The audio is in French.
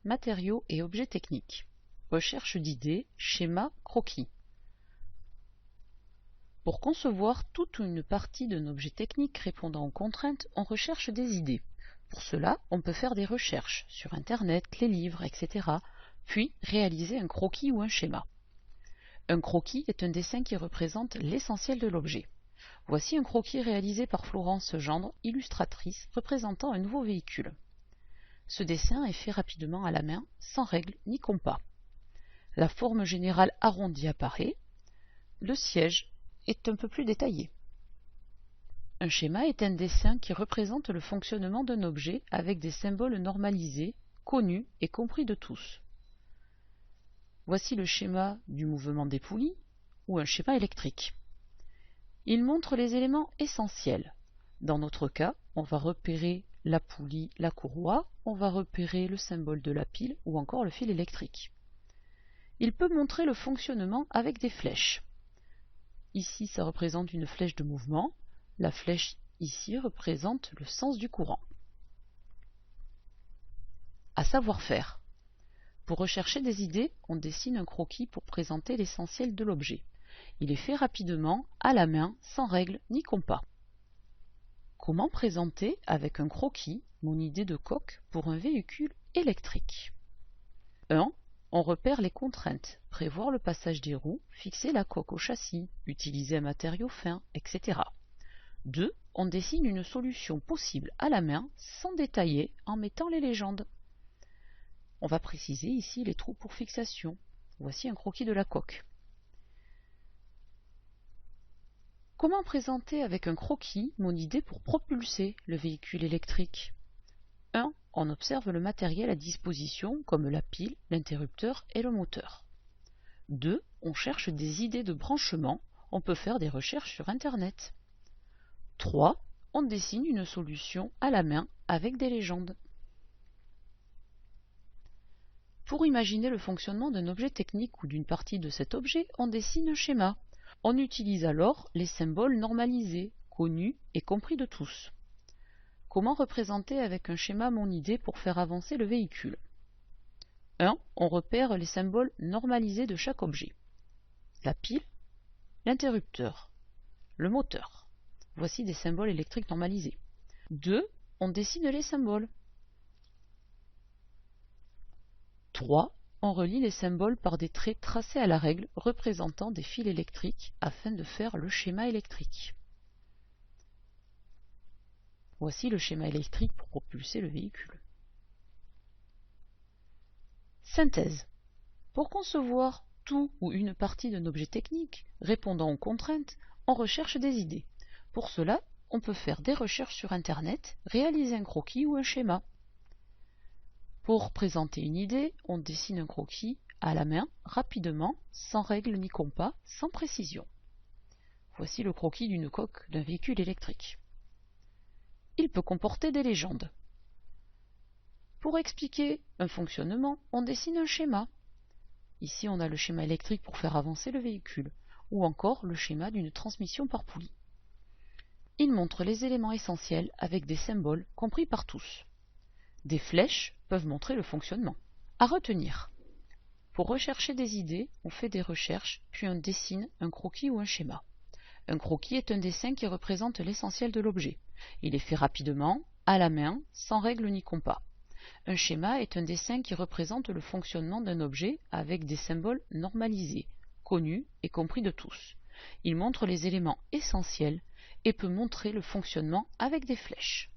matériaux et objets techniques. Recherche d'idées, schéma, croquis. Pour concevoir toute ou une partie d'un objet technique répondant aux contraintes, on recherche des idées. Pour cela, on peut faire des recherches sur Internet, les livres, etc., puis réaliser un croquis ou un schéma. Un croquis est un dessin qui représente l'essentiel de l'objet. Voici un croquis réalisé par Florence Gendre, illustratrice, représentant un nouveau véhicule. Ce dessin est fait rapidement à la main, sans règle ni compas. La forme générale arrondie apparaît. Le siège est un peu plus détaillé. Un schéma est un dessin qui représente le fonctionnement d'un objet avec des symboles normalisés, connus et compris de tous. Voici le schéma du mouvement des poulies ou un schéma électrique. Il montre les éléments essentiels. Dans notre cas, on va repérer la poulie, la courroie, on va repérer le symbole de la pile ou encore le fil électrique. Il peut montrer le fonctionnement avec des flèches. Ici, ça représente une flèche de mouvement. La flèche ici représente le sens du courant. À savoir-faire. Pour rechercher des idées, on dessine un croquis pour présenter l'essentiel de l'objet. Il est fait rapidement, à la main, sans règle ni compas. Comment présenter avec un croquis mon idée de coque pour un véhicule électrique? 1. On repère les contraintes, prévoir le passage des roues, fixer la coque au châssis, utiliser un matériau fin, etc. 2. On dessine une solution possible à la main, sans détailler, en mettant les légendes. On va préciser ici les trous pour fixation. Voici un croquis de la coque. Comment présenter avec un croquis mon idée pour propulser le véhicule électrique? 1. On observe le matériel à disposition comme la pile, l'interrupteur et le moteur. 2. On cherche des idées de branchement. On peut faire des recherches sur Internet. 3. On dessine une solution à la main avec des légendes. Pour imaginer le fonctionnement d'un objet technique ou d'une partie de cet objet, on dessine un schéma. On utilise alors les symboles normalisés, connus et compris de tous. Comment représenter avec un schéma mon idée pour faire avancer le véhicule? 1. On repère les symboles normalisés de chaque objet. La pile, l'interrupteur, le moteur. Voici des symboles électriques normalisés. 2. On dessine les symboles. 3. On relie les symboles par des traits tracés à la règle représentant des fils électriques afin de faire le schéma électrique. Voici le schéma électrique pour propulser le véhicule. Synthèse. Pour concevoir tout ou une partie d'un objet technique répondant aux contraintes, on recherche des idées. Pour cela, on peut faire des recherches sur Internet, réaliser un croquis ou un schéma. Pour présenter une idée, on dessine un croquis à la main, rapidement, sans règle ni compas, sans précision. Voici le croquis d'une coque d'un véhicule électrique. Il peut comporter des légendes. Pour expliquer un fonctionnement, on dessine un schéma. Ici, on a le schéma électrique pour faire avancer le véhicule, ou encore le schéma d'une transmission par poulie. Il montre les éléments essentiels avec des symboles compris par tous. Des flèches peuvent montrer le fonctionnement. À retenir. Pour rechercher des idées, on fait des recherches, puis on dessine un croquis ou un schéma. Un croquis est un dessin qui représente l'essentiel de l'objet. Il est fait rapidement, à la main, sans règle ni compas. Un schéma est un dessin qui représente le fonctionnement d'un objet avec des symboles normalisés, connus et compris de tous. Il montre les éléments essentiels et peut montrer le fonctionnement avec des flèches.